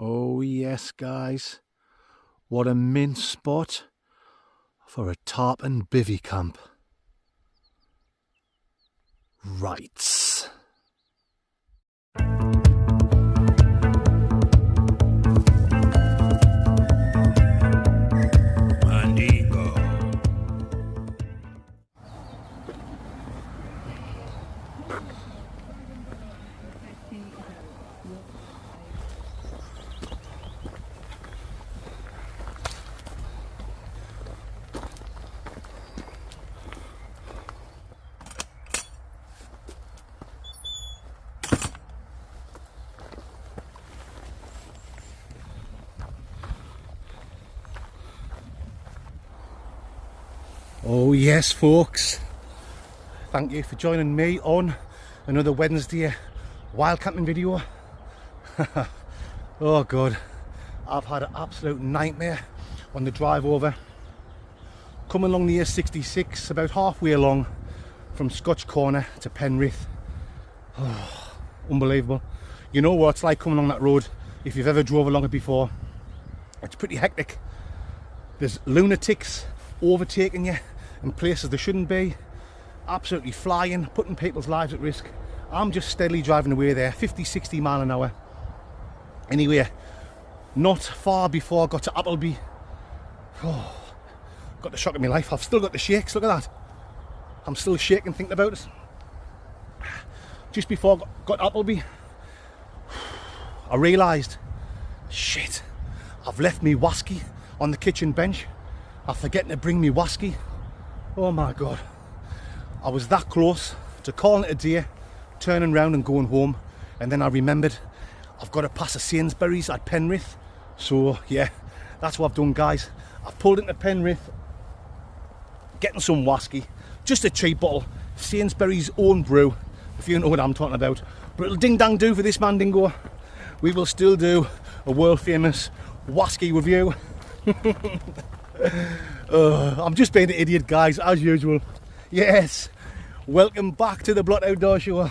Oh yes, guys, what a mint spot for a tarp and bivvy camp. Right. Oh yes, folks, thank you for joining me on another Wednesday wild camping video. Oh god, I've had an absolute nightmare on the drive over. Coming along the A66, about halfway along from Scotch Corner to Penrith. Oh, unbelievable. You know what it's like coming along that road if you've ever drove along it before. It's pretty hectic. There's lunatics overtaking you in places they shouldn't be, absolutely flying, putting people's lives at risk. I'm just steadily driving away there, 50-60 mile an hour. Anyway, not far before I got to Appleby. Oh, got the shock of my life. I've still got the shakes, look at that. I'm still shaking thinking about it. Just before I got Appleby, I realised, shit, I've left me wasky on the kitchen bench. I'm forgetting to bring me wasky. Oh my god. I was that close to calling it a day, turning round and going home, and then I remembered I've got to pass a Sainsbury's at Penrith. So yeah, that's what I've done, guys. I've pulled into Penrith, getting some wasky, just a cheap bottle, Sainsbury's own brew, if you know what I'm talking about. But it'll ding dang do for this man dingo. We will still do a world famous wasky review. I'm just being an idiot, guys, as usual. Yes, welcome back to the Blot Outdoor Show.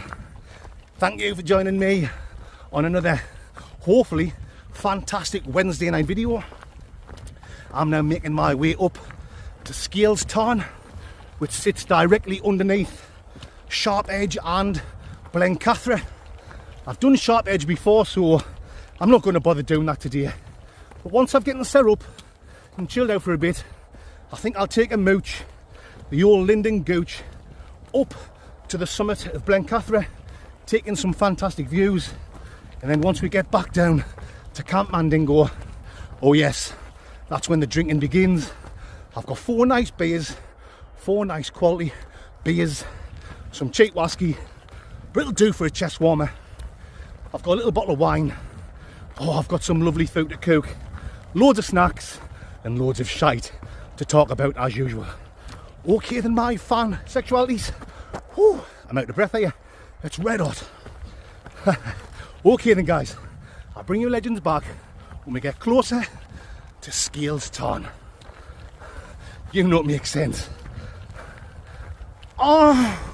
Thank you for joining me on another, hopefully, fantastic Wednesday night video. I'm now making my way up to Scales Tarn, which sits directly underneath Sharp Edge and Blencathra. I've done Sharp Edge before, so I'm not going to bother doing that today. But once I've gotten set up and chilled out for a bit, I think I'll take a mooch, the old Linden Gooch, up to the summit of Blencathra, taking some fantastic views. And then once we get back down to Camp Mandingo, oh yes, that's when the drinking begins. I've got 4 nice beers, 4 nice quality beers, some cheap whiskey, but it'll do for a chest warmer. I've got a little bottle of wine. Oh, I've got some lovely food to cook, loads of snacks and loads of shite to talk about as usual. Okay then, my fan sexualities. Whew, I'm out of breath here. It's red hot. Okay then, guys, I'll bring you legends back when we get closer to Scales Tarn. You know it makes sense. Oh!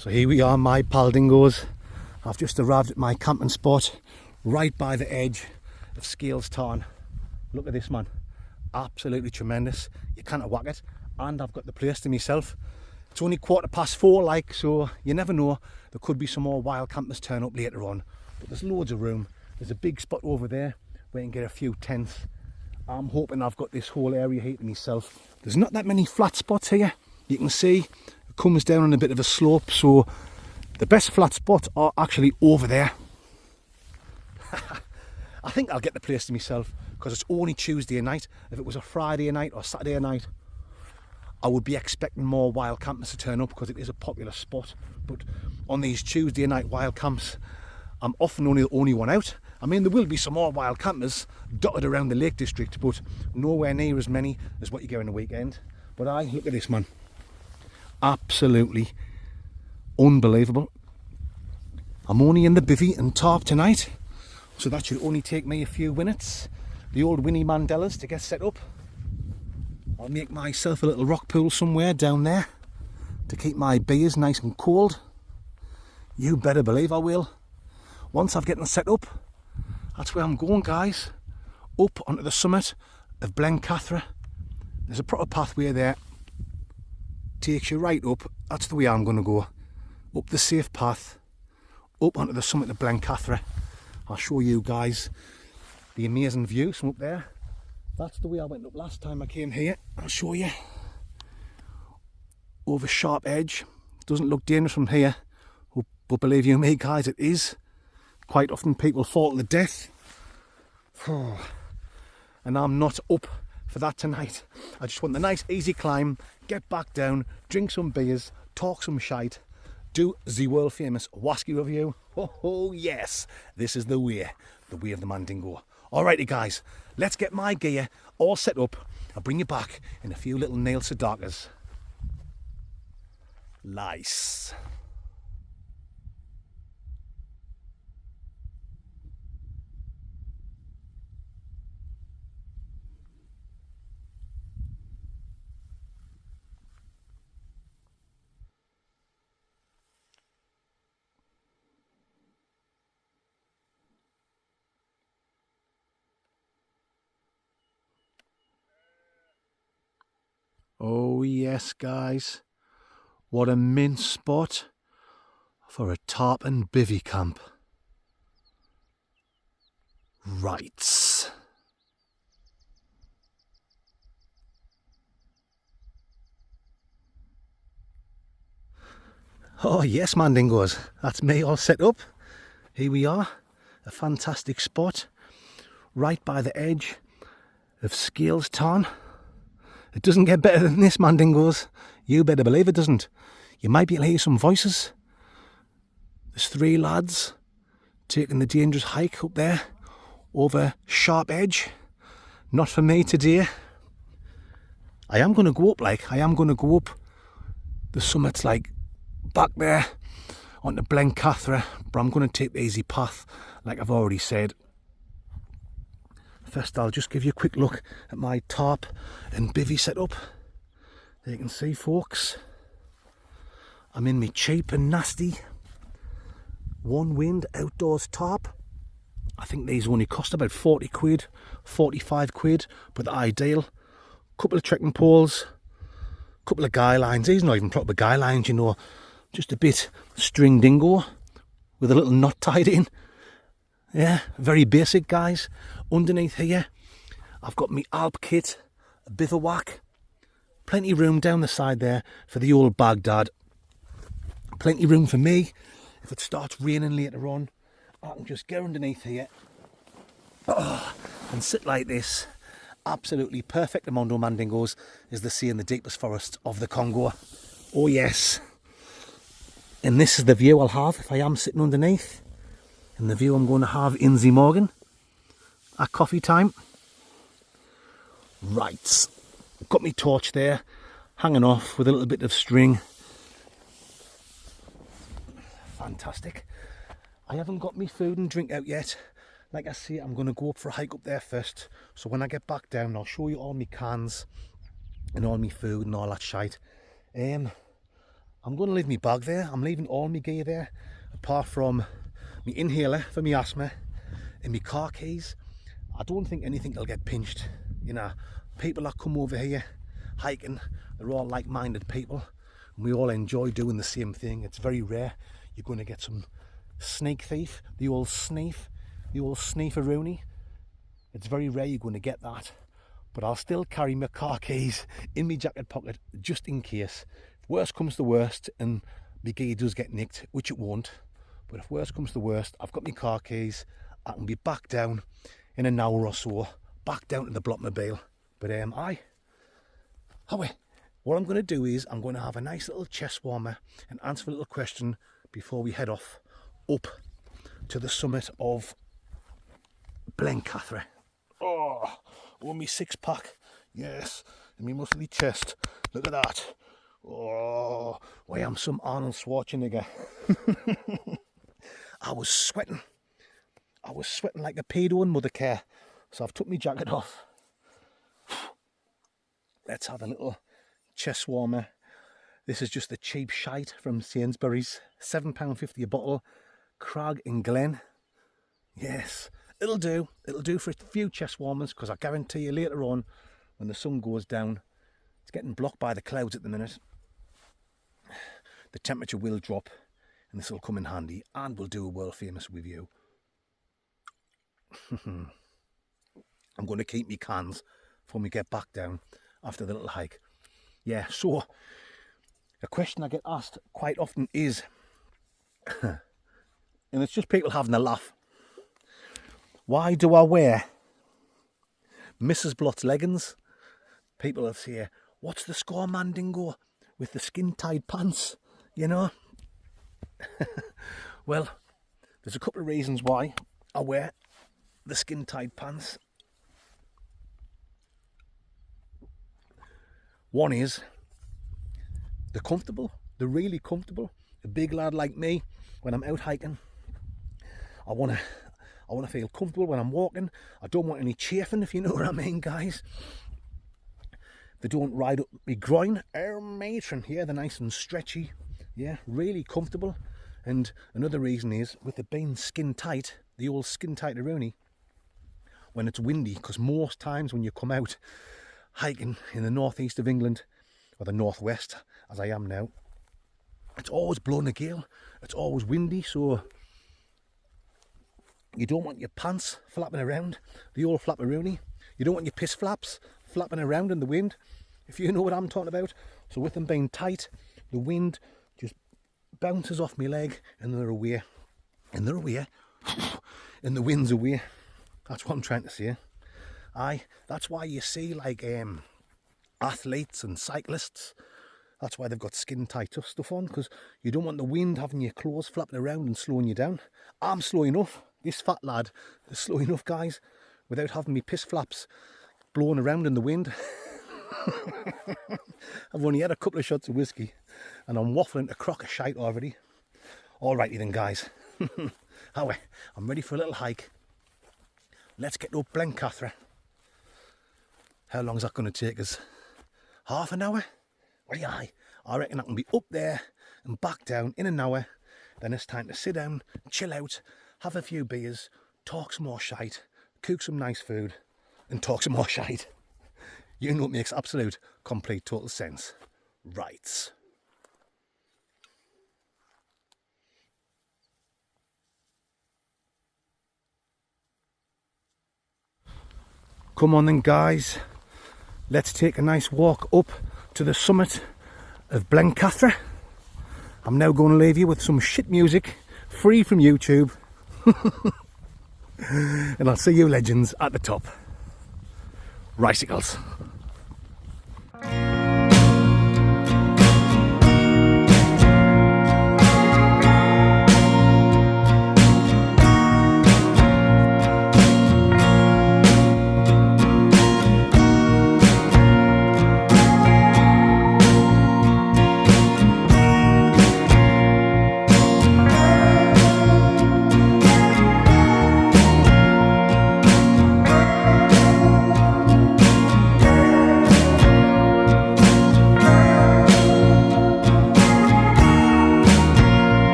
So here we are, my pal dingoes. I've just arrived at my camping spot right by the edge of Scales Tarn. Look at this, man. Absolutely tremendous. You can't whack it. And I've got the place to myself. It's only 4:15 like, so you never know. There could be some more wild campers turn up later on. But there's loads of room. There's a big spot over there where you can get a few tents. I'm hoping I've got this whole area here to myself. There's not that many flat spots here. You can see it comes down on a bit of a slope, so the best flat spots are actually over there. I think I'll get the place to myself because it's only Tuesday night. If it was a Friday night or Saturday night, I would be expecting more wild campers to turn up because it is a popular spot. But on these Tuesday night wild camps, I'm often only the only one out. I mean, there will be some more wild campers dotted around the Lake District, but nowhere near as many as what you get on the weekend. But look at this, man. Absolutely unbelievable. I'm only in the bivvy and tarp tonight, so that should only take me a few minutes. The old Winnie Mandelas to get set up. I'll make myself a little rock pool somewhere down there to keep my beers nice and cold. You better believe I will. Once I've gotten set up, that's where I'm going, guys. Up onto the summit of Blencathra. There's a proper pathway there. Takes you right up. That's the way I'm going to go. Up the safe path. Up onto the summit of Blencathra. I'll show you guys the amazing views from up there. That's the way I went up last time I came here. I'll show you. Over sharp edge. Doesn't look dangerous from here. But believe you me, guys, it is. Quite often people fall to death. And I'm not up for that tonight. I just want the nice easy climb, get back down, drink some beers, talk some shite, do the world famous Wasky review. Oh yes, this is the way of the Mandingo. Alrighty guys, let's get my gear all set up. I'll bring you back in a few little nail sadakas. Nice. Oh yes, guys, what a mint spot for a tarp and bivvy camp. Right. Oh yes, Mandingos, that's me all set up. Here we are, a fantastic spot, right by the edge of Scales Tarn. It doesn't get better than this, Mandingos. You better believe it doesn't. You might be able to hear some voices. There's 3 lads taking the dangerous hike up there over sharp edge. Not for me today. I am going to go up, I am going to go up the summits back there onto Blencathra, but I'm going to take the easy path like I've already said. First I'll just give you a quick look at my tarp and bivvy setup. There you can see, folks, I'm in my cheap and nasty One Wind outdoors tarp. I think these only cost about 40 quid, 45 quid, but they're ideal. Couple of trekking poles, couple of guy lines. These are not even proper guy lines, you know, just a bit string dingo with a little knot tied in. Yeah, very basic, guys. Underneath here, I've got my Alp kit, a bivouac, plenty of room down the side there for the old Baghdad. Plenty of room for me. If it starts raining later on, I can just get underneath here and sit like this. Absolutely perfect among Mandingos is the sea in the deepest forests of the Congo. Oh yes. And this is the view I'll have if I am sitting underneath. And the view I'm going to have in the morning at coffee time. Right, got my torch there, hanging off with a little bit of string. Fantastic. I haven't got my food and drink out yet. Like I say, I'm going to go up for a hike up there first. So when I get back down, I'll show you all my cans and all my food and all that shite. I'm going to leave my bag there. I'm leaving all my gear there, apart from my inhaler for my asthma and my car keys. I don't think anything will get pinched. You know, people that come over here hiking, they're all like-minded people, and we all enjoy doing the same thing. It's very rare you're going to get some snake thief, the old sneaferoonie. It's very rare you're going to get that. But I'll still carry my car keys in my jacket pocket just in case. If worst comes to worst and my gear does get nicked, which it won't, but if worst comes to worst, I've got my car keys. I can be back down in an hour or so, back down to the Blockmobile. But what I'm going to do is I'm going to have a nice little chest warmer and answer a little question before we head off up to the summit of Blencathra. Oh, me 6-pack, yes, and me muscly chest. Look at that. Oh, I am some Arnold Schwarzenegger. I was sweating like a pedo in Mothercare, so I've took my jacket off. Let's have a little chest warmer. This is just the cheap shite from Sainsbury's, £7.50 a bottle, Crag and Glen. Yes, it'll do for a few chest warmers, because I guarantee you later on when the sun goes down, it's getting blocked by the clouds at the minute, the temperature will drop, and this will come in handy, and we'll do a world famous review. I'm going to keep me cans before we get back down after the little hike. Yeah, so a question I get asked quite often is, and it's just people having a laugh, why do I wear Mrs. Blott's leggings? People will say, what's the score, Mandingo, with the skin-tight pants, you know? Well, there's a couple of reasons why I wear the skin-tight pants. One is, they're comfortable, they're really comfortable. A big lad like me, when I'm out hiking, I want to feel comfortable when I'm walking. I don't want any chafing, if you know what I mean, guys. They don't ride up my groin. Matron, yeah, they're nice and stretchy. Yeah, really comfortable. And another reason is, with it being skin tight, the old skin tight-a-rooney, when it's windy, because most times when you come out hiking in the northeast of England, or the northwest, as I am now, it's always blowing a gale, it's always windy, so you don't want your pants flapping around, the old flapperoonie. You don't want your piss flaps flapping around in the wind, if you know what I'm talking about. So with them being tight, the wind just bounces off my leg and they're away, and they're away, and the wind's away. That's what I'm trying to say. Aye, that's why you see like athletes and cyclists, that's why they've got skin tight stuff on, because you don't want the wind having your clothes flapping around and slowing you down. I'm slow enough. This fat lad is slow enough, guys, without having me piss flaps blowing around in the wind. I've only had a couple of shots of whiskey and I'm waffling a crock of shite already. Alrighty then, guys. However, I'm ready for a little hike. Let's get up Blencathra. How long is that going to take us? Half an hour? Well, yeah, I reckon I can be up there and back down in an hour. Then it's time to sit down, chill out, have a few beers, talk some more shite, cook some nice food, and talk some more shite. You know it makes absolute, complete, total sense. Right. Come on then, guys. Let's take a nice walk up to the summit of Blencathra. I'm now going to leave you with some shit music, free from YouTube. And I'll see you legends at the top. Ricicles.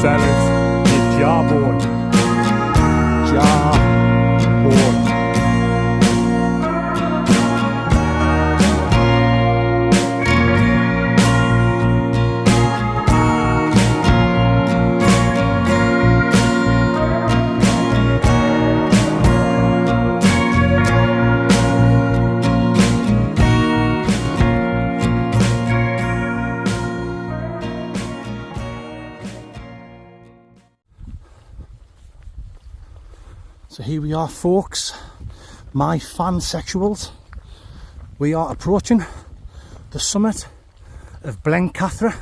fellas, your jawboard. Jawboard. So here we are, folks, my fansexuals. We are approaching the summit of Blencathra.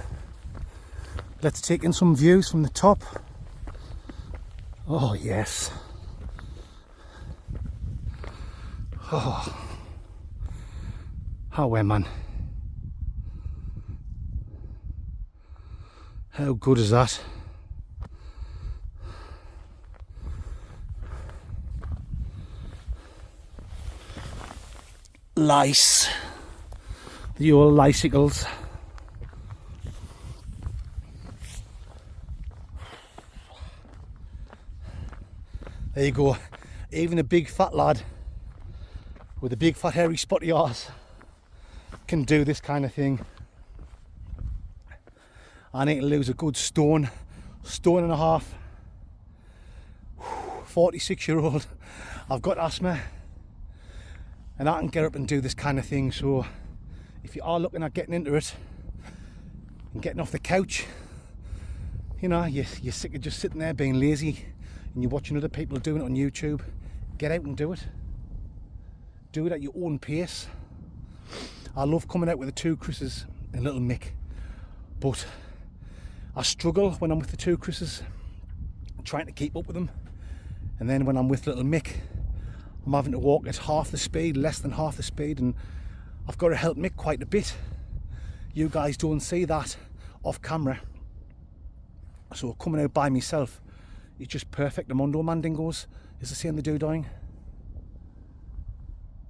Let's take in some views from the top. Oh yes. Oh, how man. How good is that? Lice, the old icicles. There you go. Even a big fat lad with a big fat hairy spotty arse can do this kind of thing. I need to lose a good stone and a half. 46-year-old. I've got asthma. And I can get up and do this kind of thing, so if you are looking at getting into it and getting off the couch, you know, you're sick of just sitting there being lazy and you're watching other people doing it on YouTube, get out and do it. Do it at your own pace. I love coming out with the two Chris's and little Mick, but I struggle when I'm with the two Chris's, trying to keep up with them, and then when I'm with little Mick, I'm having to walk at half the speed, less than half the speed, and I've got to help Mick quite a bit. You guys don't see that off camera. So coming out by myself is just perfect. The Mondo Mandingos is the same they do dying.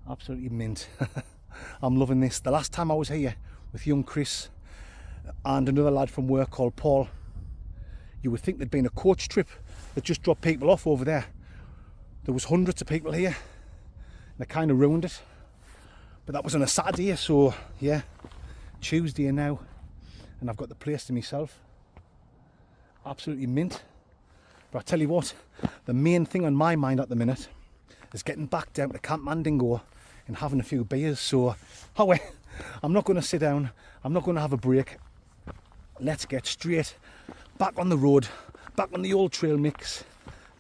Absolutely mint. I'm loving this. The last time I was here with young Chris and another lad from work called Paul, you would think there'd been a coach trip that just dropped people off over there. There was hundreds of people here, and they kind of ruined it. But that was on a Saturday, so yeah, Tuesday now, and I've got the place to myself. Absolutely mint. But I tell you what, the main thing on my mind at the minute is getting back down to Camp Mandingo and having a few beers. So, I'm not going to sit down. I'm not going to have a break. Let's get straight back on the road, back on the old trail mix,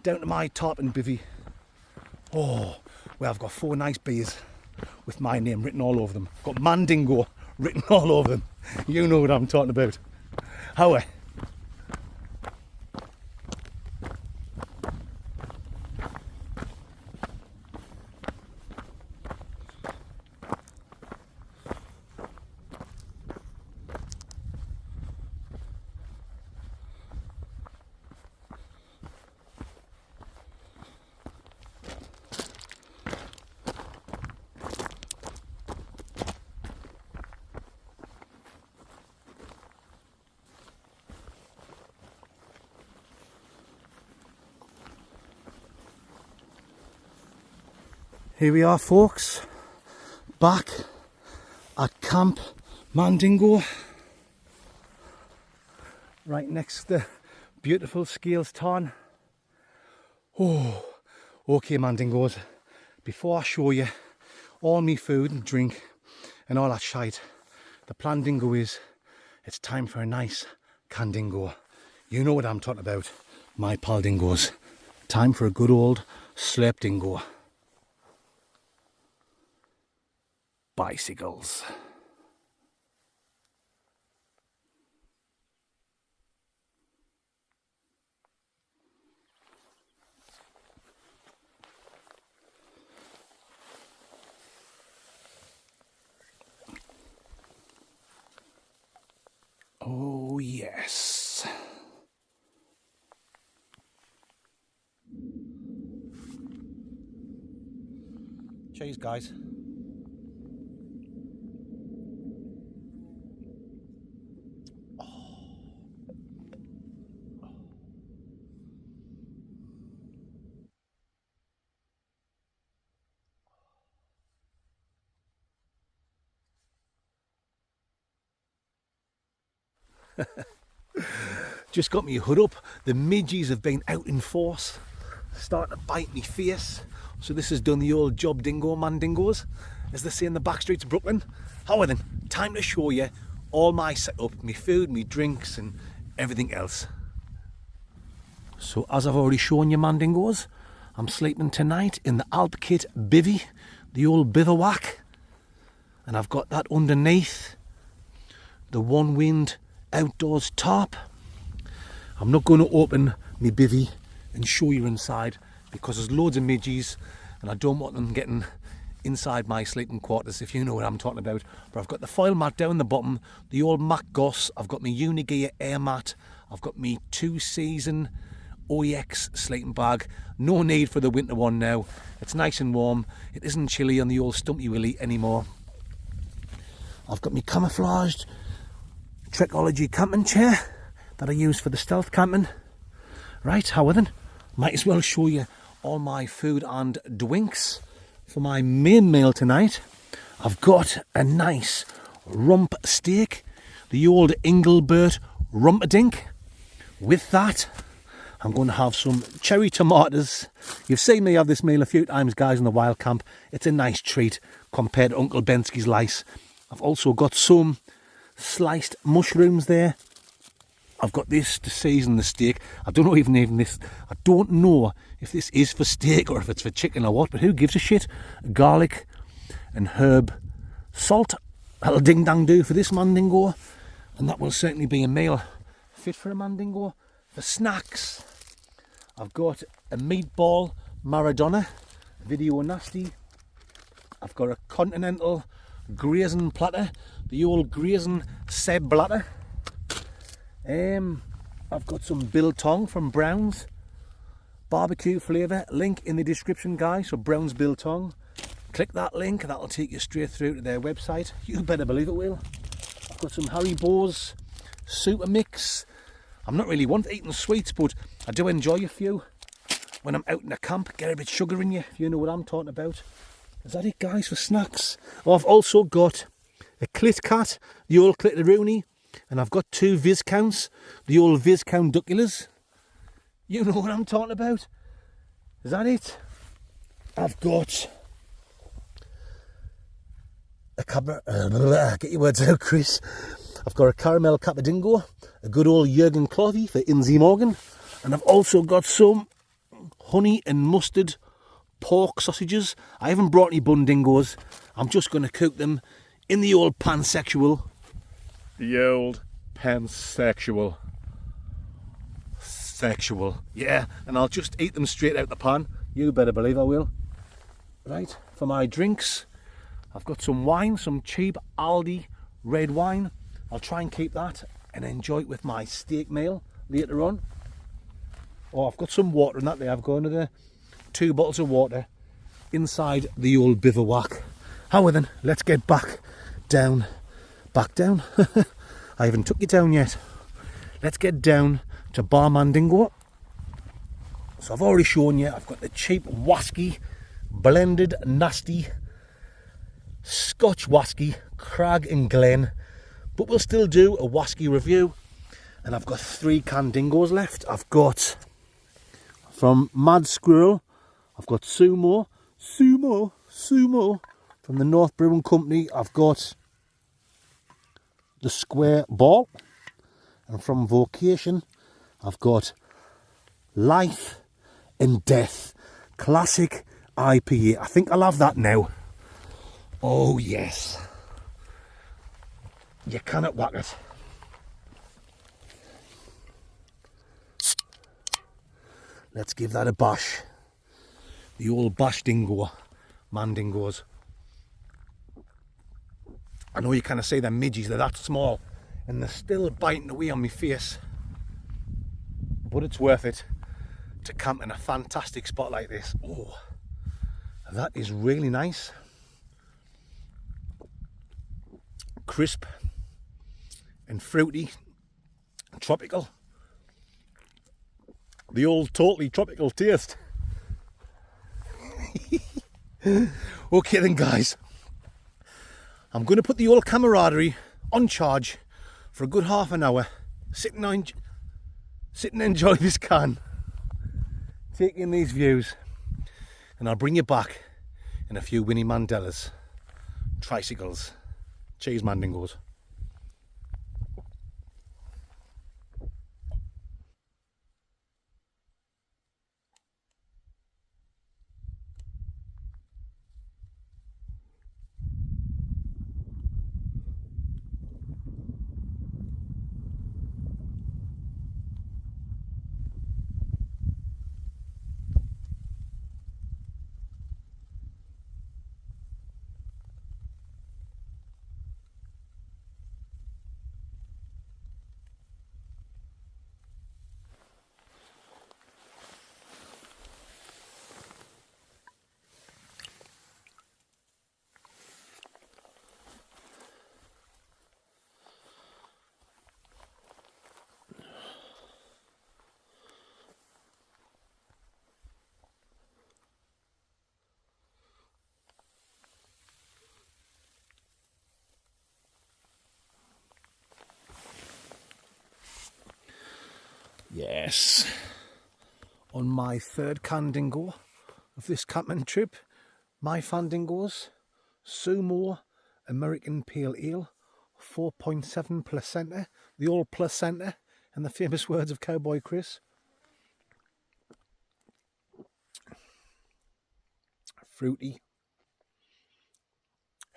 down to my TARP and BIVVY. Oh, well, I've got 4 nice beers with my name written all over them. Got Mandingo written all over them. You know what I'm talking about. How? Here we are, folks, back at Camp Mandingo, right next to the beautiful Scales Tarn. Oh, okay, Mandingos, before I show you all me food and drink and all that shite, the plan dingo is, it's time for a nice candingo. You know what I'm talking about, my pal dingoes. Time for a good old slurp dingo. Bicycles. Oh yes. Cheers, guys. Just got me hood up. The midges have been out in force, starting to bite me face. So this has done the old job, dingo man dingoes, as they say in the back streets of Brooklyn. However then, time to show you all my setup, my food, my drinks and everything else. So as I've already shown you, man dingoes, I'm sleeping tonight in the Alp Kit bivvy, the old bivouac, and I've got that underneath the One Wind outdoors tarp. I'm not going to open my bivvy and show you inside because there's loads of midges and I don't want them getting inside my sleeping quarters, if you know what I'm talking about. But I've got the foil mat down the bottom, the old Mac Goss, I've got my Unigear air mat, I've got my 2-season OEX sleeping bag. No need for the winter one now. It's nice and warm. It isn't chilly on the old Stumpy Willie anymore. I've got my camouflaged Trekology camping chair that I use for the stealth camping. Right, however then, might as well show you all my food and drinks. For my main meal tonight, I've got a nice rump steak, the old Engelbert Rumperdink. With that, I'm going to have some cherry tomatoes. You've seen me have this meal a few times, guys, in the wild camp. It's a nice treat compared to Uncle Bensky's lice. I've also got some sliced mushrooms there. I've got this to season the steak. I don't know even this. I don't know if this is for steak or if it's for chicken or what, but who gives a shit? Garlic and herb salt. That'll ding dang do for this mandingo, and that will certainly be a meal fit for a mandingo. For snacks, I've got a meatball Maradona, video nasty. I've got a continental grazing platter, the old grazing Seb platter. I've got some Biltong from Brown's, barbecue flavour, link in the description, guys. So Brown's Biltong, click that link, that'll take you straight through to their website. You better believe it will. I've got some Haribo's Super Mix. I'm not really one for eating sweets, but I do enjoy a few when I'm out in the camp. Get a bit sugar in you, if you know what I'm talking about. Is that it, guys, for snacks? Oh, I've also got a Clit Cat, the old Clitteroonie, and I've got 2 Viscounts, the old Viscount Duculars. You know what I'm talking about. Is that it? I've got a get your words out, Chris. I've got a caramel capadingo, a good old Jurgen Clothy for Inzy Morgan, and I've also got some honey and mustard pork sausages. I haven't brought any bundingos. I'm just going to cook them in the old pansexual. The old pansexual. Sexual. Yeah, and I'll just eat them straight out the pan. You better believe I will. Right, for my drinks, I've got some wine, some cheap Aldi red wine. I'll try and keep that and enjoy it with my steak meal later on. Oh, I've got some water in that there. I've got another 2 bottles of water inside the old bivouac. However then, let's get back down. I haven't took you down yet. Let's get down to Bar Mandingo. So I've already shown you, I've got the cheap whisky, blended nasty Scotch whisky, Crag and Glen. But we'll still do a whisky review. And I've got 3 Candingos left. I've got from Mad Squirrel, I've got Sumo from the North Brewing Company. I've got the Square Ball, and from Vocation I've got Life and Death Classic IPA. I think I'll have that now. Oh yes, you cannot whack it. Let's give that a bash. The old bash dingo, mandingos. I know you kind of say they're midges, they're that small, and they're still biting away on my face. But it's worth it to camp in a fantastic spot like this. Oh, that is really nice. Crisp and fruity and tropical. The old totally tropical taste. Okay then, guys, I'm going to put the old camaraderie on charge for a good half an hour sit and enjoy this can, take in these views, and I'll bring you back in a few Winnie Mandelas, tricycles, cheese mandingos. Yes, on my third Candingo of this camping trip, my Fandingos, Sumo American Pale Ale, 4.7 placenta, the old placenta, and the famous words of Cowboy Chris. Fruity,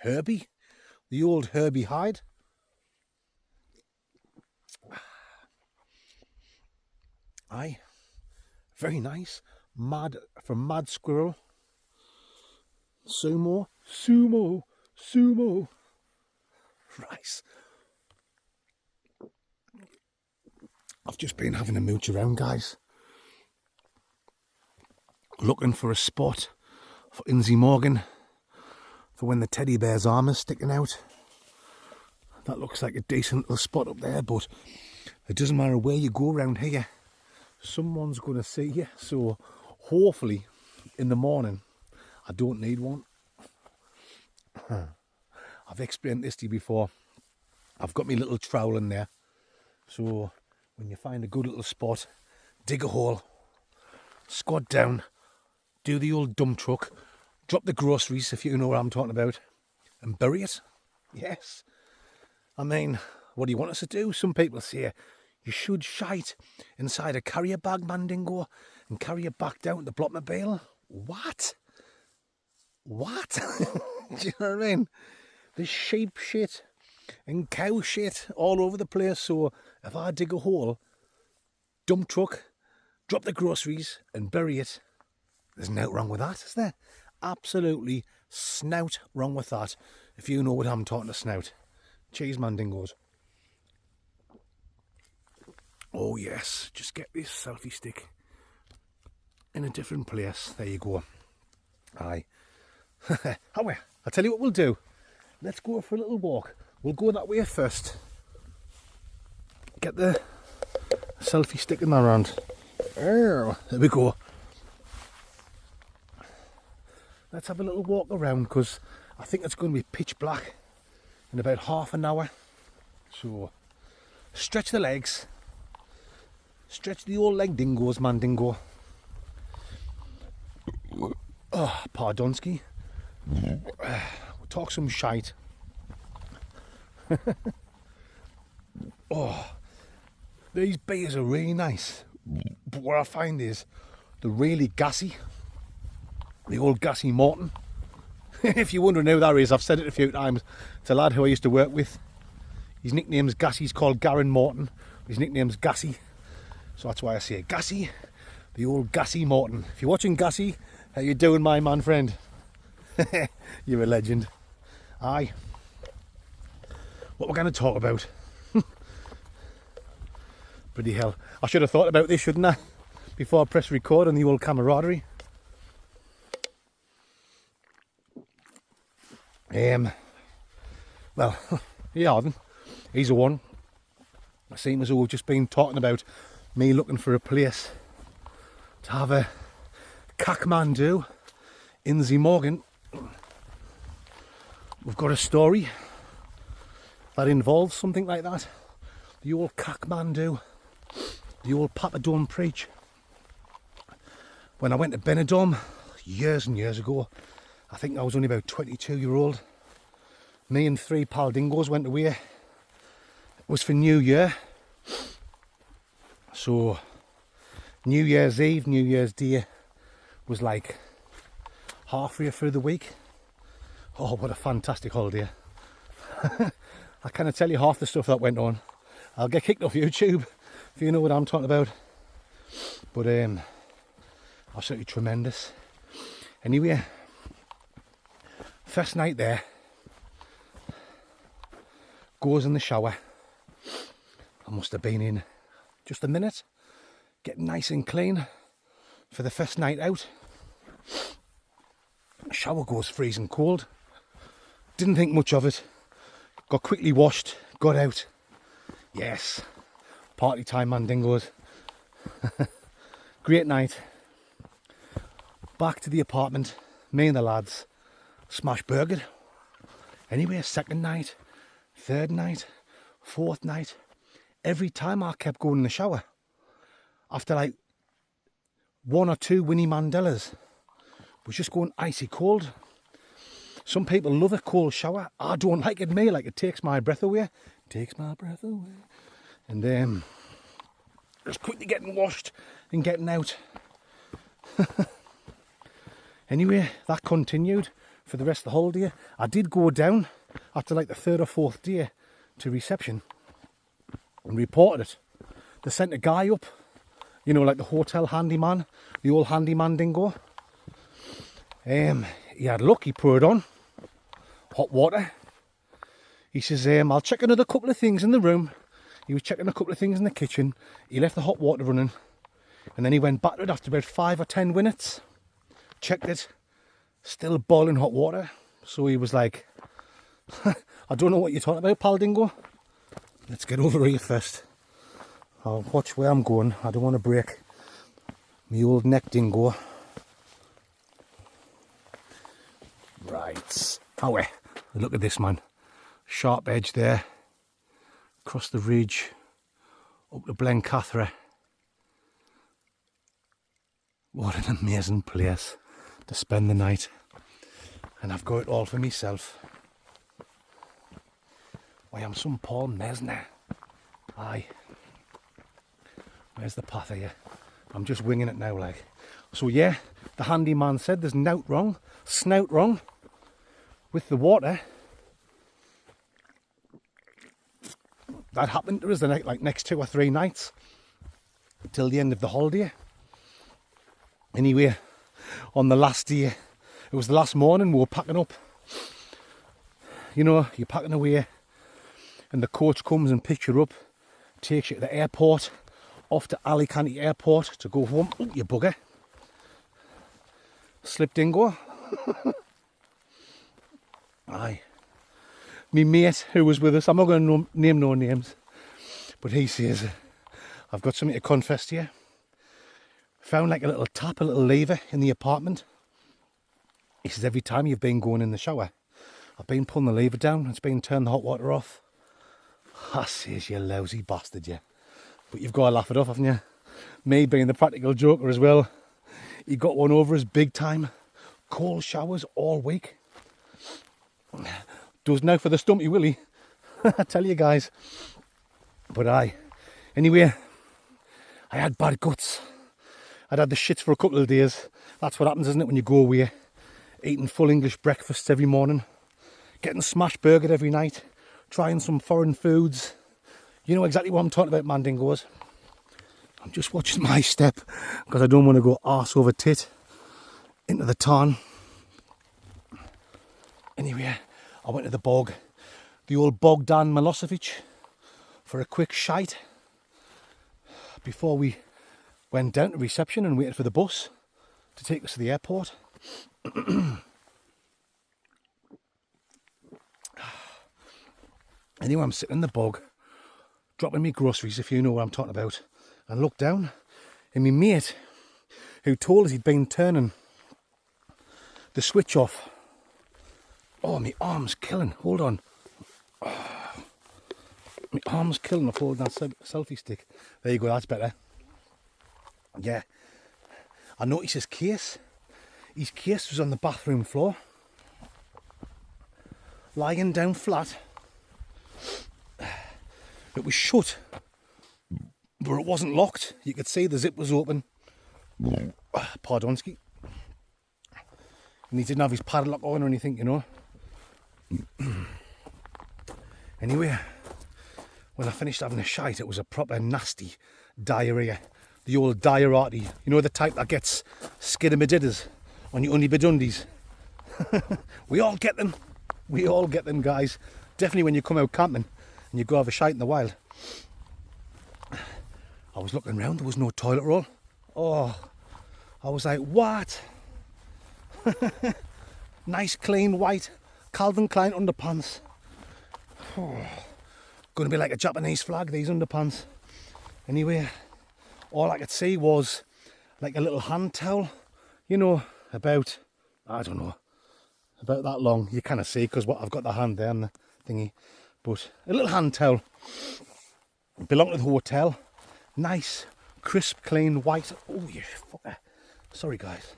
herby, the old herby hide. Aye, very nice. Mad from Mad Squirrel. Sumo. Rice. I've just been having a mooch around, guys. Looking for a spot for Inzy Morgan for when the teddy bear's arm is sticking out. That looks like a decent little spot up there, but it doesn't matter where you go around here. Someone's going to see you, so hopefully in the morning I don't need one. I've explained this to you before. I've got my little trowel in there, so when you find a good little spot, dig a hole, squat down, do the old dump truck, drop the groceries if you know what I'm talking about, and bury it. Yes, I mean, what do you want us to do? Some people say you should shite inside a carrier bag, Mandingo, and carry it back down to the Blockmobile. What? What? Do you know what I mean? There's sheep shit and cow shit all over the place. So if I dig a hole, dump truck, drop the groceries and bury it, there's no wrong with that, is there? Absolutely snout wrong with that. If you know what I'm talking to snout. Cheese Mandingos. Oh yes, just get this selfie stick in a different place. There you go. Aye. However, I'll tell you what we'll do. Let's go for a little walk. We'll go that way first. Get the selfie stick in my hand. Oh, there we go. Let's have a little walk around because I think it's going to be pitch black in about half an hour. So stretch the legs. Stretch the old leg dingos, Mandingo. Oh, pardonski. We'll talk some shite. Oh, these beers are really nice. But what I find is they're really gassy. The old gassy Morton. If you're wondering who that is, I've said it a few times. It's a lad who I used to work with. His nickname's Gassy. He's called Garen Morton. His nickname's Gassy. So that's why I say Gassy, the old Gassy Morton. If you're watching Gassy, how you doing, my man friend? You're a legend. Aye. What we're going to talk about? Bloody hell. I should have thought about this, shouldn't I? Before I press record on the old camaraderie. Well, yeah, he's a one. I seem as though we've just been talking about me looking for a place to have a Kathmandu in the Morgan. We've got a story that involves something like that. the old Kathmandu, the old Papa Don't Preach. When I went to Benidorm years and years ago, I think I was only about 22-year-old. Me and 3 pal dingoes went away. It was for New Year. So New Year's Eve, New Year's Day was like halfway through the week. Oh, what a fantastic holiday. I can't tell you half the stuff that went on. I'll get kicked off YouTube if you know what I'm talking about. But absolutely tremendous. Anyway, first night there, goes in the shower. I must have been in just a minute, getting nice and clean for the first night out. Shower goes freezing cold. Didn't think much of it. Got quickly washed, got out. Yes, party time, man, dingoes. Great night. Back to the apartment, me and the lads, smash burgered. Anyway, second night, third night, fourth night, every time I kept going in the shower, after like 1 or 2 Winnie Mandelas, was just going icy cold. Some people love a cold shower. I don't like it, me, like it takes my breath away. Takes my breath away. And just quickly getting washed and getting out. Anyway, that continued for the rest of the holiday. I did go down after like the 3rd or 4th day to reception and reported it. They sent a guy up, you know, like the hotel handyman, the old handyman dingo. He had luck, he poured on hot water. He says, I'll check another couple of things in the room. He was checking a couple of things in the kitchen. He left the hot water running. And then he went back to it after about 5 or 10 minutes. Checked it. Still boiling hot water. So he was like, I don't know what you're talking about, pal dingo. Let's get over here first. I'll watch where I'm going. I don't want to break my old neck, dingo. Right. Oh, look at this, man. Sharp edge there. Across the ridge. Up to Blencathra. What an amazing place to spend the night. And I've got it all for myself. Why, I'm some Paul Mesner. Aye. Where's the path here? I'm just winging it now, like. So yeah, the handyman said there's snout wrong with the water. That happened to us the next 2 or 3 nights till the end of the holiday. Anyway, on the last day, it was the last morning, we were packing up. You know, you're packing away and the coach comes and picks you up, takes you to the airport, off to Alicante Airport to go home. Oh, you bugger. Slip dingo. Aye. Me mate who was with us, I'm not going to name no names, but he says, I've got something to confess to you. Found like a little tap, a little lever in the apartment. He says, every time you've been going in the shower, I've been pulling the lever down, it's been turning the hot water off. I says, you lousy bastard, you. But you've got to laugh it off, haven't you? Me being the practical joker as well. He got one over us big time. Cold showers all week. Does now for the stumpy willy. I tell you guys. But anyway, I had bad guts. I'd had the shits for a couple of days. That's what happens, isn't it, when you go away. Eating full English breakfasts every morning. Getting smash burgered every night. Trying some foreign foods. You know exactly what I'm talking about, man dingoes. I'm just watching my step because I don't want to go arse over tit into the Tarn. Anyway, I went to the bog, the old Bogdan Milosevic, for a quick shite before we went down to reception and waited for the bus to take us to the airport. Anyway, I'm sitting in the bog, dropping me groceries, if you know what I'm talking about, and look down, and my mate, who told us he'd been turning the switch off. Oh, my arm's killing. Hold on. My arm's killing off holding that selfie stick. There you go, that's better. Yeah. I noticed his case. His case was on the bathroom floor. Lying down flat. It was shut. But it wasn't locked. You could see the zip was open. Pardonski. And he didn't have his padlock on or anything, you know. Anyway, when I finished having a shite, it was a proper nasty diarrhea. The old diarrhea. You know, the type that gets skidamadidders on your undies. We all get them. We all get them, guys. Definitely when you come out camping and you go have a shite in the wild. I was looking around, there was no toilet roll. Oh, I was like, what? Nice, clean, white Calvin Klein underpants. Oh, going to be like a Japanese flag, these underpants. Anyway, all I could see was like a little hand towel, you know, about, I don't know, about that long. You kind of see because what I've got the hand there and the thingy, but a little hand towel. It belonged to the hotel. Nice, crisp, clean, white. Oh, you fucker. Sorry, guys.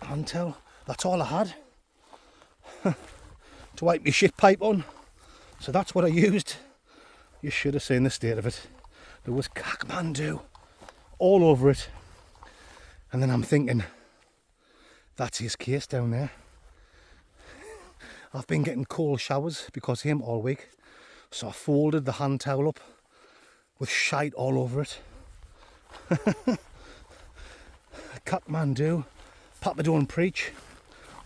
Hand towel. That's all I had to wipe my shit pipe on. So that's what I used. You should have seen the state of it. There was Kathmandu all over it. And then I'm thinking, that's his case down there. I've been getting cold showers because of him all week. So I folded the hand towel up with shite all over it. Kathmandu, Papa Don't Preach,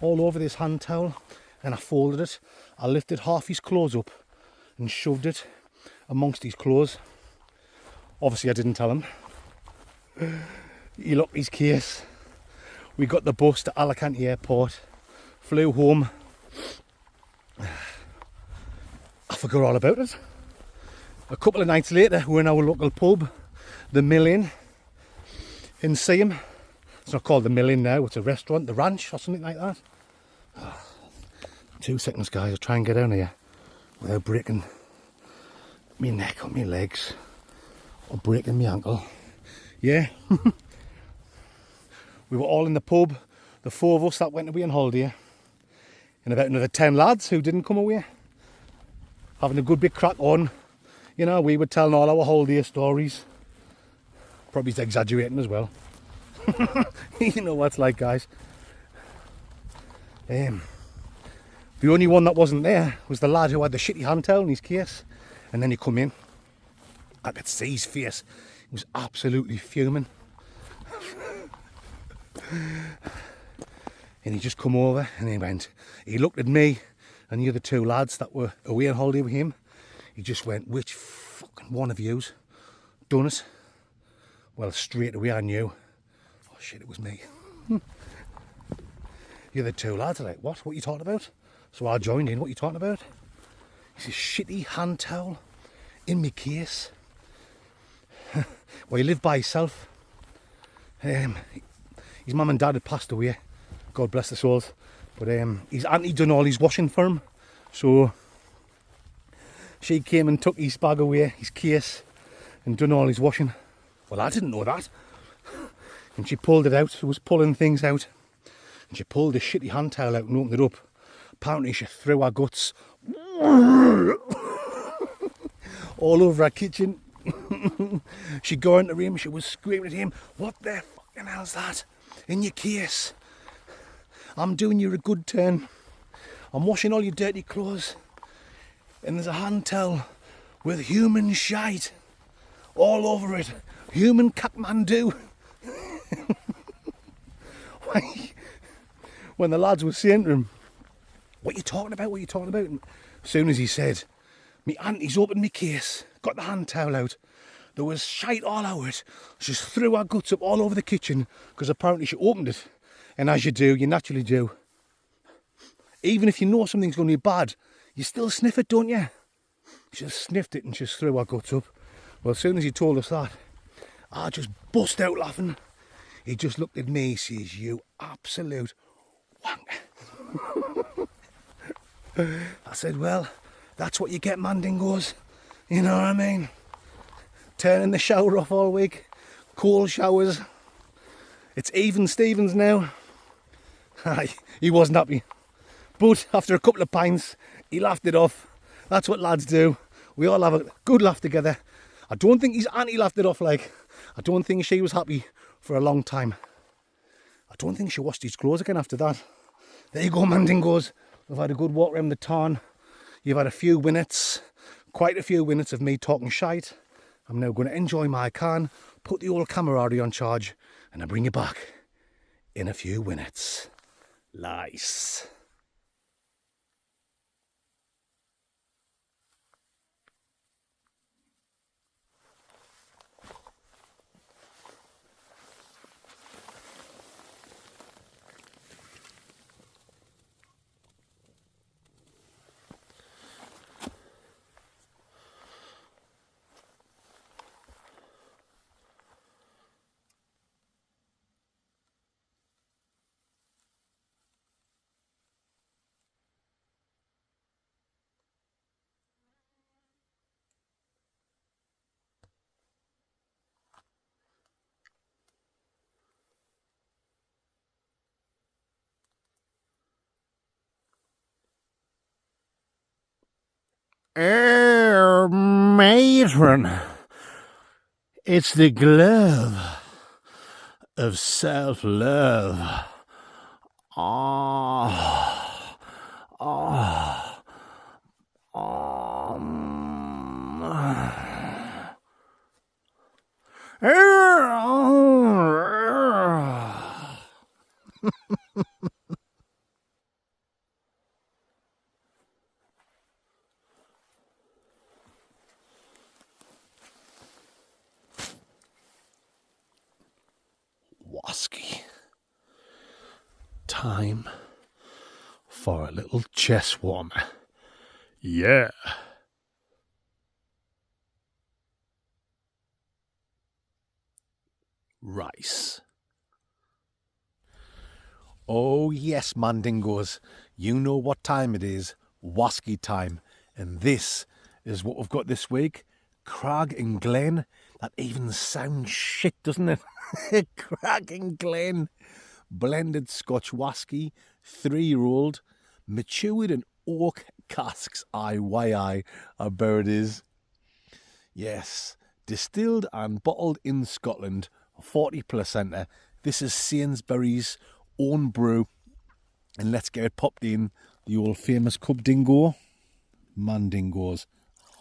all over this hand towel. And I folded it. I lifted half his clothes up and shoved it amongst his clothes. Obviously I didn't tell him. He locked his case. We got the bus to Alicante Airport. Flew home. I forgot all about it. A couple of nights later, we're in our local pub, the Mill Inn, in Seaham. It's not called the Mill Inn now, it's a restaurant, the Ranch or something like that. 2 seconds, guys, I'll try and get down here without breaking my neck or my legs or breaking my ankle. Yeah. We were all in the pub, the 4 of us that went away on holiday, and about another 10 lads who didn't come away, having a good big crack on. You know, we were telling all our holiday stories. Probably exaggerating as well. You know what it's like, guys. The only one that wasn't there was the lad who had the shitty hand towel in his case. And then he come in. I could see his face. He was absolutely fuming. And he just come over and he looked at me and the other 2 lads that were away on holiday with him. He just went, which fucking one of you's done it? Well, straight away I knew. Oh shit, it was me. The other 2 lads are like, what? What are you talking about? So I joined in, what are you talking about? He says, shitty hand towel in my case. Well, he lived by himself. His mum and dad had passed away. God bless their souls. But his auntie done all his washing for him. So she came and took his bag away, his case, and done all his washing. Well, I didn't know that. And she pulled it out. She was pulling things out. And she pulled the shitty hand towel out and opened it up. Apparently she threw her guts all over our kitchen. She got into him, she was screaming at him, what the fucking hell's that in your case? I'm doing you a good turn. I'm washing all your dirty clothes. And there's a hand towel with human shite all over it. Human Kathmandu. When the lads were saying to him, what are you talking about? What are you talking about? And as soon as he said, me auntie's opened me case, got the hand towel out. There was shite all over it. She just threw her guts up all over the kitchen because apparently she opened it. And as you do, you naturally do. Even if you know something's going to be bad, you still sniff it, don't you? She just sniffed it and just threw her guts up. Well, as soon as he told us that, I just bust out laughing. He just looked at me, says, you absolute wank. I said, well, that's what you get, Mandingos. You know what I mean? Turning the shower off all week. Cold showers. It's even Stevens now. He wasn't happy. But after a couple of pints, he laughed it off. That's what lads do. We all have a good laugh together. I don't think his auntie laughed it off like. I don't think she was happy for a long time. I don't think she washed his clothes again after that. There you go, Mandingos. We've had a good walk around the Tarn. You've had a few minutes, quite a few minutes of me talking shite. I'm now going to enjoy my can, put the old camaraderie on charge, and I'll bring you back in a few minutes. Nice. Matron, it's the glove of self-love. Ah, ah, Wasky. Time for a little chest warmer. Yeah. Rice. Oh yes, Mandingos. You know what time it is. Wasky time. And this is what we've got this week. Crag and Glen. That even sounds shit, doesn't it? Crag and Glen. Blended Scotch Wasky. 3-year-old. Matured in oak casks. I bet it is. Yes. Distilled and bottled in Scotland. 40%. This is Sainsbury's own brew. And let's get it popped in the old famous Cub Dingo. Mandingos.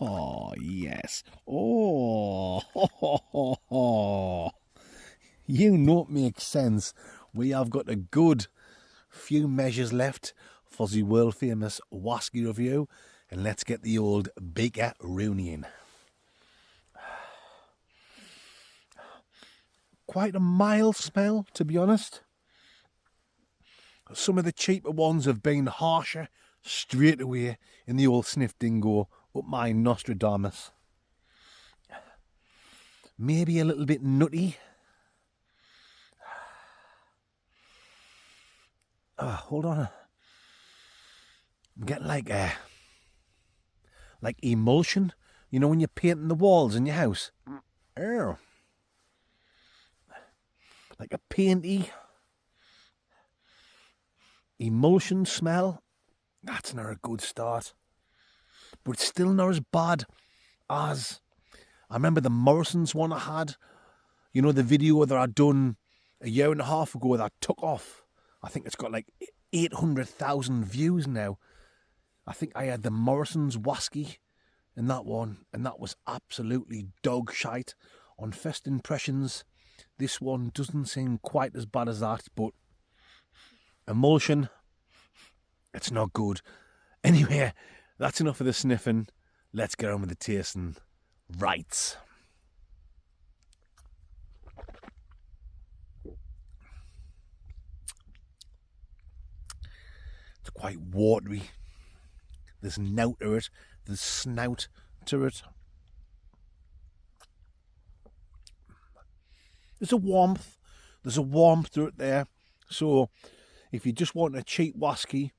Oh, yes. Oh, you know it makes sense. We have got a good few measures left for the world famous Wasky review. And let's get the old Baker Rooney in. Quite a mild smell, to be honest. Some of the cheaper ones have been harsher straight away in the old sniff dingo up my Nostradamus. Maybe a little bit nutty. Oh, hold on. I'm getting like emulsion. You know when you're painting the walls in your house? Oh. Like a painty emulsion smell. That's not a good start. But it's still not as bad as I remember the Morrison's one I had. You know, the video that I'd done a year and a half ago that took off. I think it's got like 800,000 views now. I think I had the Morrison's Wasky in that one, and that was absolutely dog shite. On first impressions, this one doesn't seem quite as bad as that, but emulsion, it's not good. Anyway, that's enough of the sniffing. Let's get on with the tasting. Right. It's quite watery. There's nout to it. There's snout to it. There's a warmth. There's a warmth to it there. So if you just want a cheap Wasky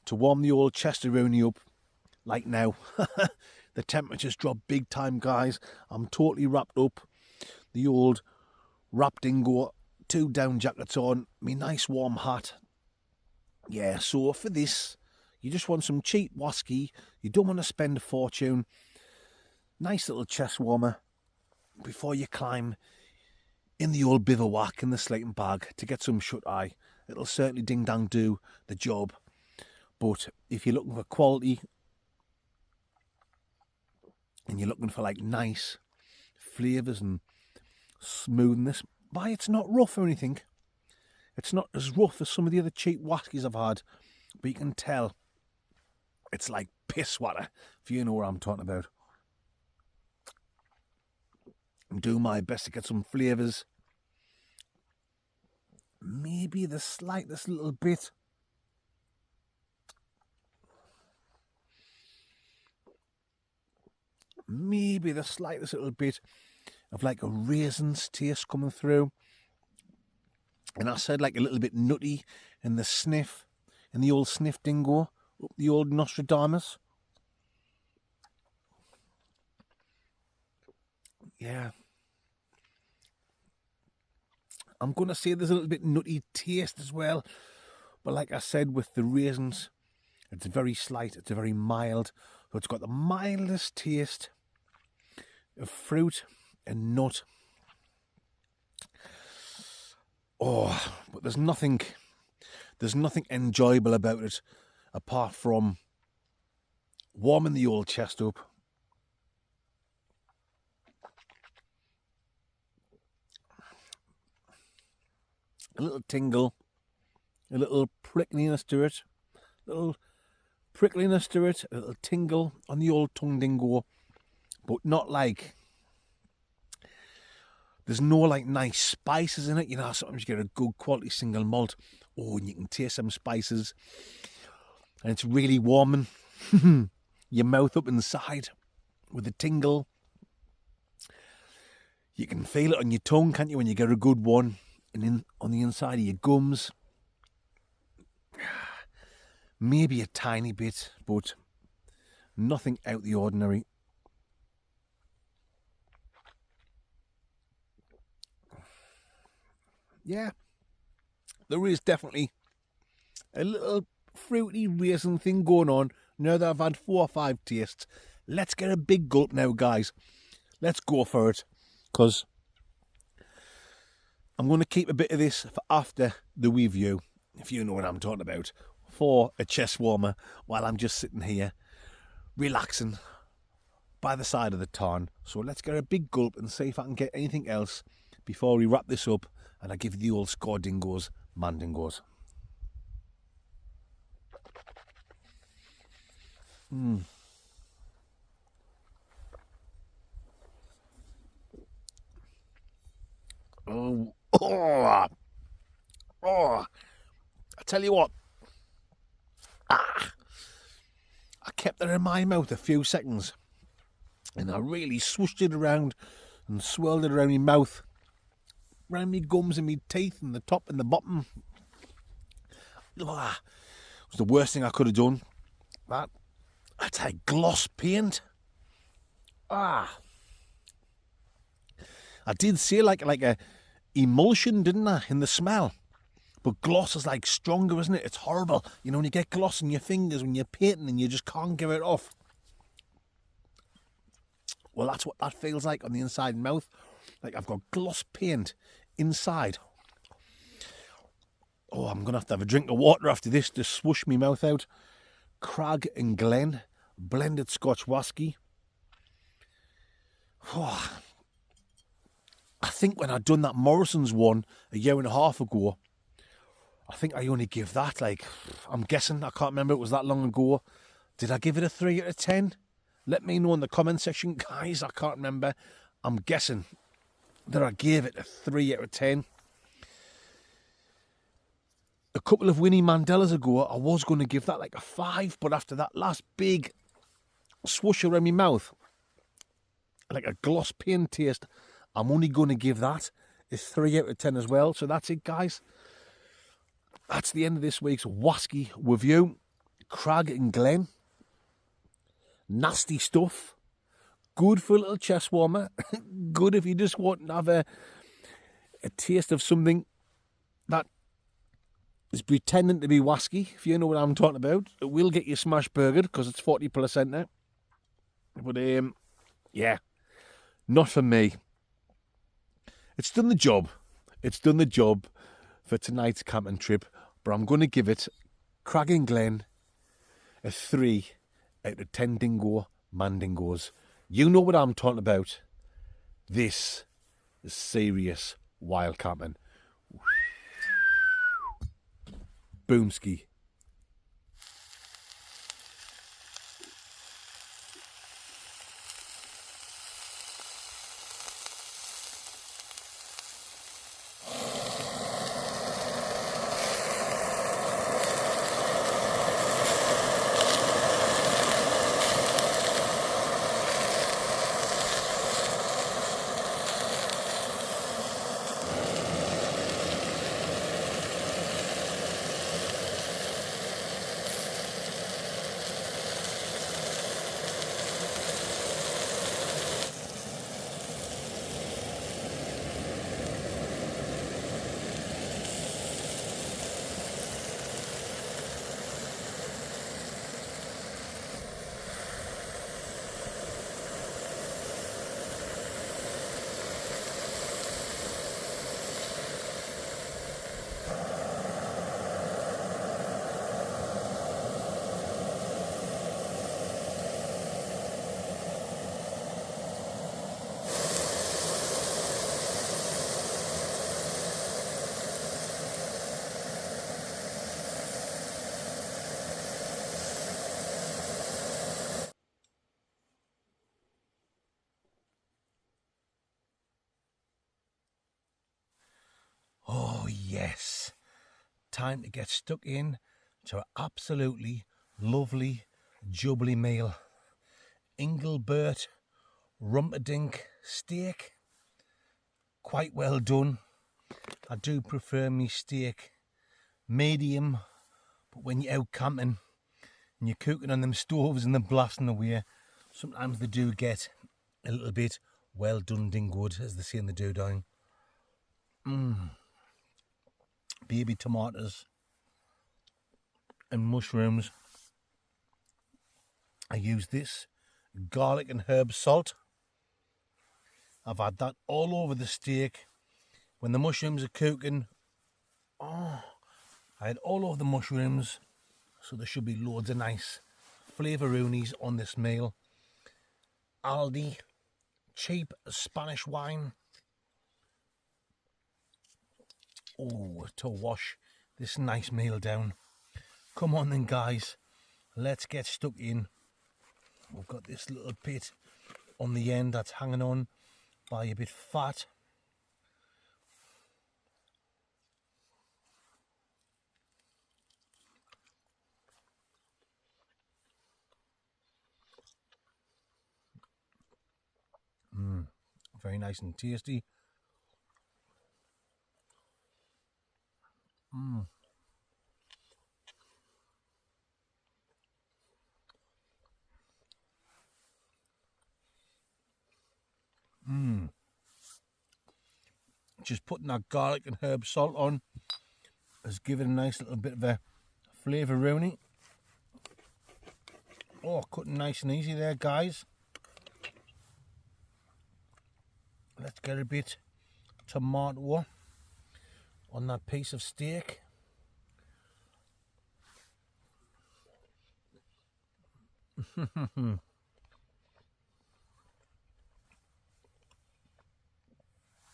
to warm the old chest around you up, like now, The temperature's dropped big time, guys. I'm totally wrapped up. The old wrap dingo, 2 down jackets on, me nice warm hat. Yeah, so for this, you just want some cheap whiskey. You don't want to spend a fortune. Nice little chest warmer before you climb in the old bivouac in the sleeping bag to get some shut-eye. It'll certainly ding-dang do the job. But if you're looking for quality and you're looking for like nice flavours and smoothness, why, it's not rough or anything. It's not as rough as some of the other cheap whiskies I've had, but you can tell it's like piss water, if you know what I'm talking about. I'm doing my best to get some flavours. Maybe the slightest little bit of like a raisins taste coming through. And I said like a little bit nutty in the sniff, in the old sniff dingo, up the old Nostradamus. Yeah. I'm going to say there's a little bit nutty taste as well. But like I said, with the raisins, it's very slight, it's very mild. So it's got the mildest taste of fruit and nut. Oh, but there's nothing enjoyable about it apart from warming the old chest up. A little tingle, a little prickliness to it, a little tingle on the old tongue dingo, but not like, there's no like nice spices in it. You know, sometimes you get a good quality single malt, oh, and you can taste some spices, and it's really warming your mouth up inside with the tingle. You can feel it on your tongue, can't you, when you get a good one, and in on the inside of your gums. Maybe a tiny bit, but nothing out the ordinary. Yeah, there is definitely a little fruity raisin thing going on now that I've had 4 or 5 tastes. Let's get a big gulp now, guys. Let's go for it, because I'm going to keep a bit of this for after the review, if you know what I'm talking about, for a chest warmer while I'm just sitting here relaxing by the side of the Tarn. So let's get a big gulp and see if I can get anything else before we wrap this up and I give you the old score dingoes, mandingos. Oh, I tell you what, I kept it in my mouth a few seconds and I really swooshed it around and swirled it around my mouth, around my gums and my teeth and the top and the bottom. It was the worst thing I could have done. That's like gloss paint. I did say like a emulsion, didn't I, in the smell? But gloss is like stronger, isn't it? It's horrible. You know, when you get gloss in your fingers when you're painting and you just can't get it off. Well, that's what that feels like on the inside mouth. Like I've got gloss paint inside. Oh, I'm going to have a drink of water after this to swoosh my mouth out. Crag and Glen blended Scotch whisky. Oh, I think when I'd done that Morrison's one a year and a half ago, I think I only give that, like, I'm guessing, I can't remember, it was that long ago. Did I give it a 3 out of 10? Let me know in the comment section, guys, I can't remember. I'm guessing that I gave it a 3 out of 10. A couple of Winnie Mandelas ago, I was going to give that like a 5, but after that last big swoosh around my mouth, like a gloss paint taste, I'm only going to give that a 3 out of 10 as well. So that's it, guys. That's the end of this week's whisky review. Crag and Glen. Nasty stuff. good for a little chest warmer. Good if you just want to have a taste of something that is pretending to be wasky, if you know what I'm talking about. It will get you smash burgered because it's 40% now. But, yeah, not for me. It's done the job. It's done the job for tonight's camping trip. But I'm going to give it, Craggin Glen, a 3 out of 10 dingo mandingos. You know what I'm talking about. This is serious wild camping. Boomski. Oh yes, time to get stuck in to an absolutely lovely jubbly meal. Engelbert Rumperdink steak, quite well done. I do prefer me steak medium, but when you're out camping and you're cooking on them stoves and they're blasting away, sometimes they do get a little bit well done dingoed, as they say in the Doodine. Baby tomatoes and mushrooms. I use this garlic and herb salt. I've had that all over the steak. When the mushrooms are cooking, I had all over the mushrooms, so there should be loads of nice flavouroonis on this meal. Aldi, cheap Spanish wine. Oh, to wash this nice meal down. Come on then, guys, let's get stuck in. We've got this little bit on the end that's hanging on by a bit fat. Very nice and tasty. Just putting that garlic and herb salt on has given a nice little bit of a flavouroonie. Oh, cutting nice and easy there, guys. Let's get a bit tomato on that piece of steak.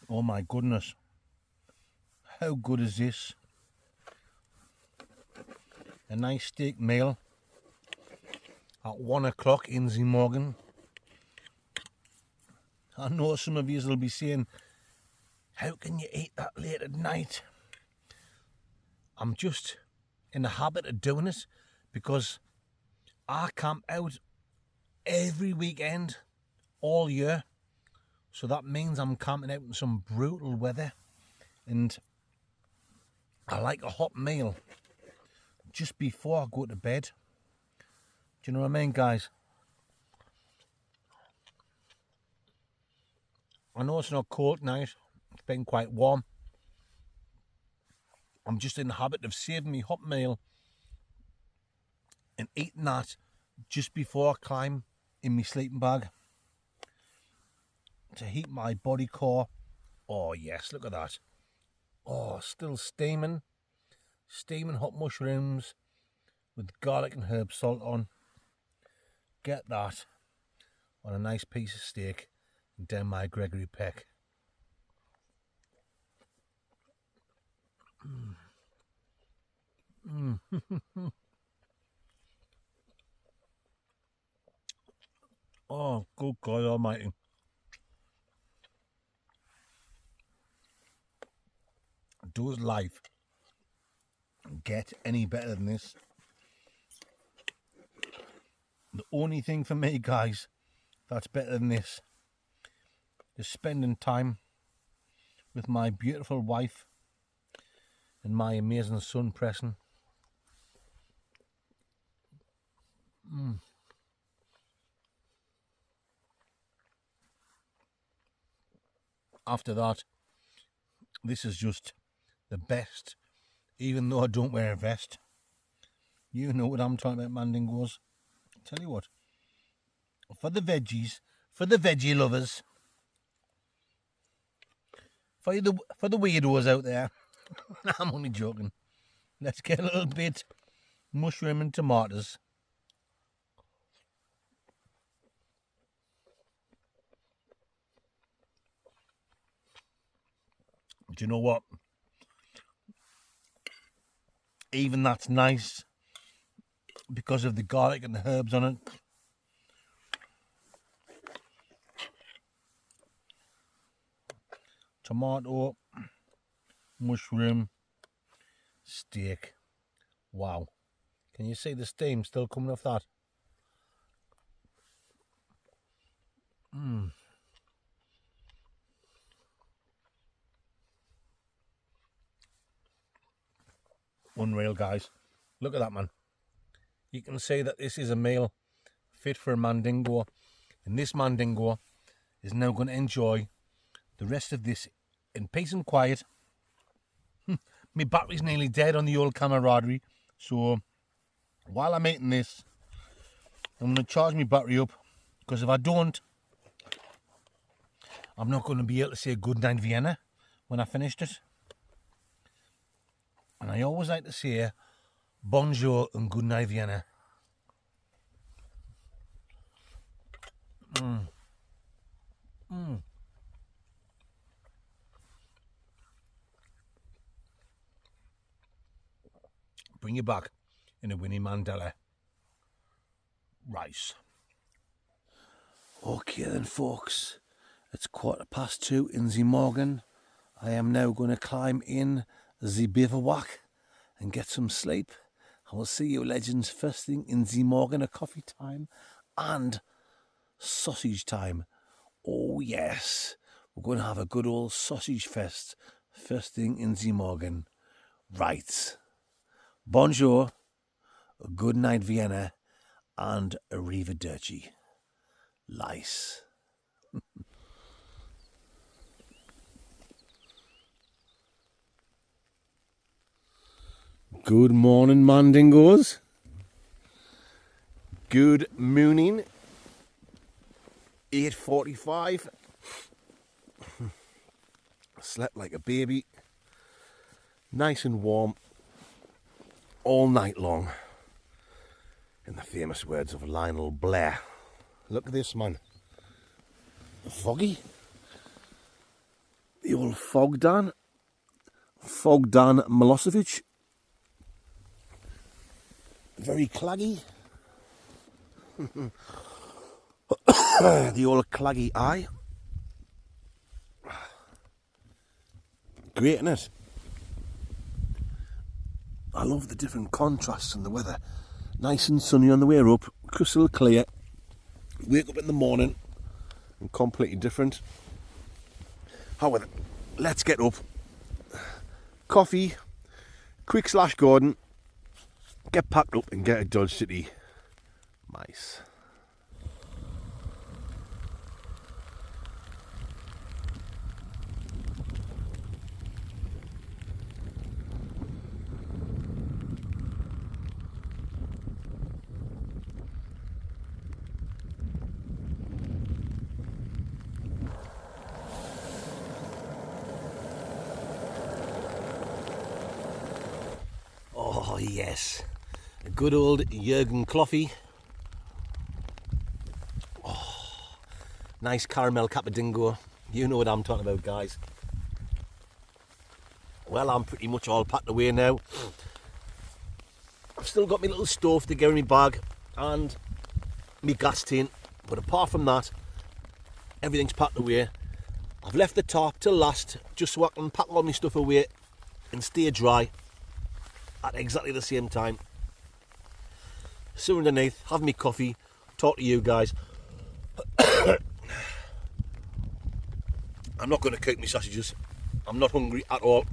Oh my goodness, how good is this? A nice steak meal at 1 o'clock in the morning. I know some of you will be saying, how can you eat that late at night? I'm just in the habit of doing it because I camp out every weekend all year. So that means I'm camping out in some brutal weather, and I like a hot meal just before I go to bed. Do you know what I mean, guys? I know it's not cold tonight. It's been quite warm. I'm just in the habit of saving me hot meal and eating that just before I climb in my sleeping bag to heat my body core. Oh yes, look at that. Oh, still steaming hot mushrooms with garlic and herb salt on. Get that on a nice piece of steak and down my Gregory Peck. Oh, good God Almighty. Does life get any better than this? The only thing for me, guys, that's better than this is spending time with my beautiful wife and my amazing son, Preston. After that, this is just the best, even though I don't wear a vest. You know what I'm talking about, Mandingos. Tell you what, for the veggies, for the veggie lovers, for the weirdos out there, I'm only joking. Let's get a little bit mushroom and tomatoes. Do you know what? Even that's nice because of the garlic and the herbs on it. Tomato, mushroom, steak. Wow. Can you see the steam still coming off that? Unreal, guys. Look at that, man. You can see that this is a meal fit for a Mandingo, and this Mandingo is now going to enjoy the rest of this in peace and quiet. My battery's nearly dead on the old camaraderie, so while I'm eating this, I'm going to charge my battery up, because if I don't, I'm not going to be able to say good night Vienna when I finished it. And I always like to say bonjour and good night Vienna. Bring you back in a Winnie Mandela rice. Okay then, folks, it's 2:15 in the morning. I am now going to climb in the bivouac and get some sleep. I will see you legends first thing in the morning at coffee time and sausage time. Oh yes, we're going to have a good old sausage fest first thing in the morning. Right. Bonjour, good night Vienna, and arrivederci. Lice. Good morning, Mandingos. Good mooning. 8:45. Slept like a baby. Nice and warm all night long. In the famous words of Lionel Blair. Look at this, man. Foggy. The old Fogdan. Fogdan Milosevic. Very claggy. The old claggy eye. Great, isn't it? I love the different contrasts in the weather. Nice and sunny on the way up, crystal clear. Wake up in the morning and completely different. However, let's get up. Coffee, quick slash garden, get packed up and get to Dodge City. Nice. Oh yes, a good old Jurgen Coffee. Oh, nice caramel capadingo. You know what I'm talking about, guys. Well, I'm pretty much all packed away now. I've still got my little stove to get in my bag and my gas tin, but apart from that, everything's packed away. I've left the tarp till last just so I can pack all my stuff away and stay dry at exactly the same time. Sit underneath, have me coffee, talk to you guys. I'm not going to cook my sausages. I'm not hungry at all.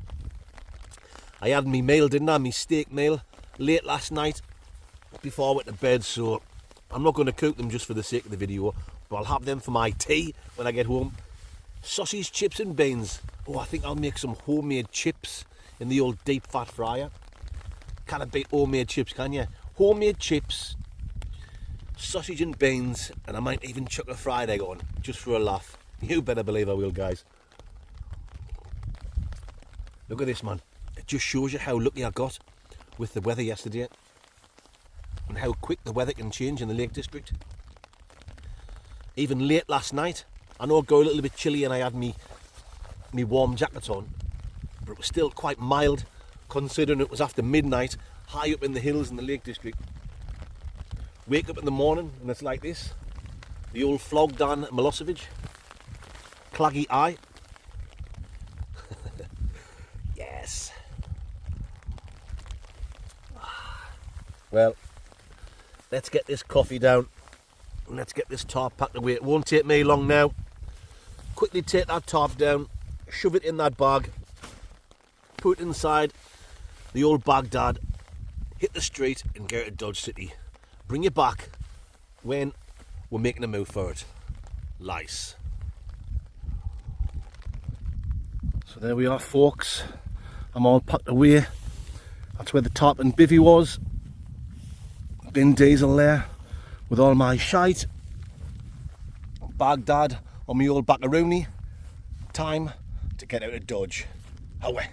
I had my meal, didn't I? My steak meal late last night before I went to bed, so I'm not going to cook them just for the sake of the video, but I'll have them for my tea when I get home. Sausage, chips and beans. Oh, I think I'll make some homemade chips in the old deep fat fryer. Can't beat homemade chips, can you? Homemade chips, sausage and beans, and I might even chuck a fried egg on, just for a laugh. You better believe I will, guys. Look at this, man. It just shows you how lucky I got with the weather yesterday and how quick the weather can change in the Lake District. Even late last night, I know it got a little bit chilly and I had me warm jacket on, but it was still quite mild considering it was after midnight, high up in the hills in the Lake District. Wake up in the morning and it's like this. The old flog down at Milosevic. Claggy eye. Yes. Well, let's get this coffee down and let's get this tarp packed away. It won't take me long now. Quickly take that tarp down, shove it in that bag, put it inside the old Baghdad, hit the street and get out of Dodge City. Bring it back when we're making a move for it. Lice. So there we are, folks. I'm all packed away. That's where the tarp and bivvy was. Bin diesel there with all my shite. Baghdad on my old Baccaroni. Time to get out of Dodge. Away.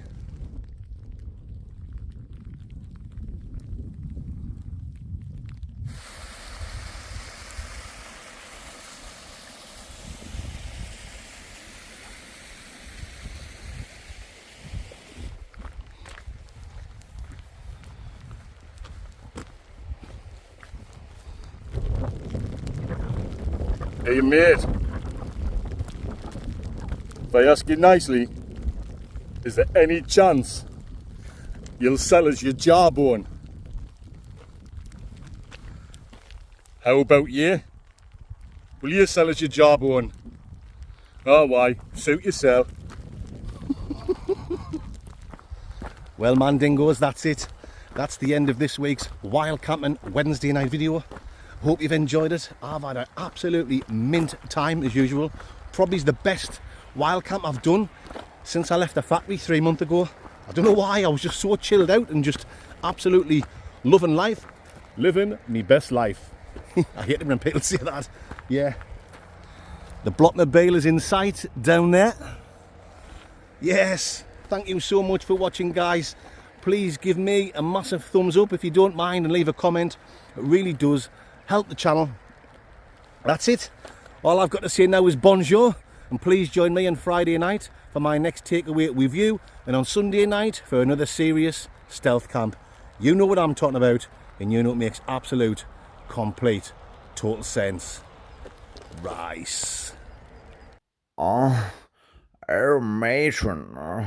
Hey mate, if I ask you nicely, is there any chance you'll sell us your jawbone? How about you? Will you sell us your jawbone? Oh why, suit yourself. Well, Mandingos, that's it. That's the end of this week's Wild Camping Wednesday night video. Hope you've enjoyed it. I've had an absolutely mint time as usual. Probably the best wild camp I've done since I left the factory 3 months ago. I don't know why, I was just so chilled out and just absolutely loving life. Living me best life. I hate it when people say that. Yeah. The Blockmobile is in sight down there. Yes. Thank you so much for watching, guys. Please give me a massive thumbs up if you don't mind and leave a comment. It really does help the channel. That's it. All I've got to say now is bonjour, and please join me on Friday night for my next takeaway with you, and on Sunday night for another serious stealth camp. You know what I'm talking about, and you know it makes absolute, complete, total sense. Rice. Oh, matron.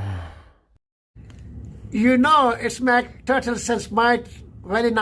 You know, it makes total sense, mate. Very nice.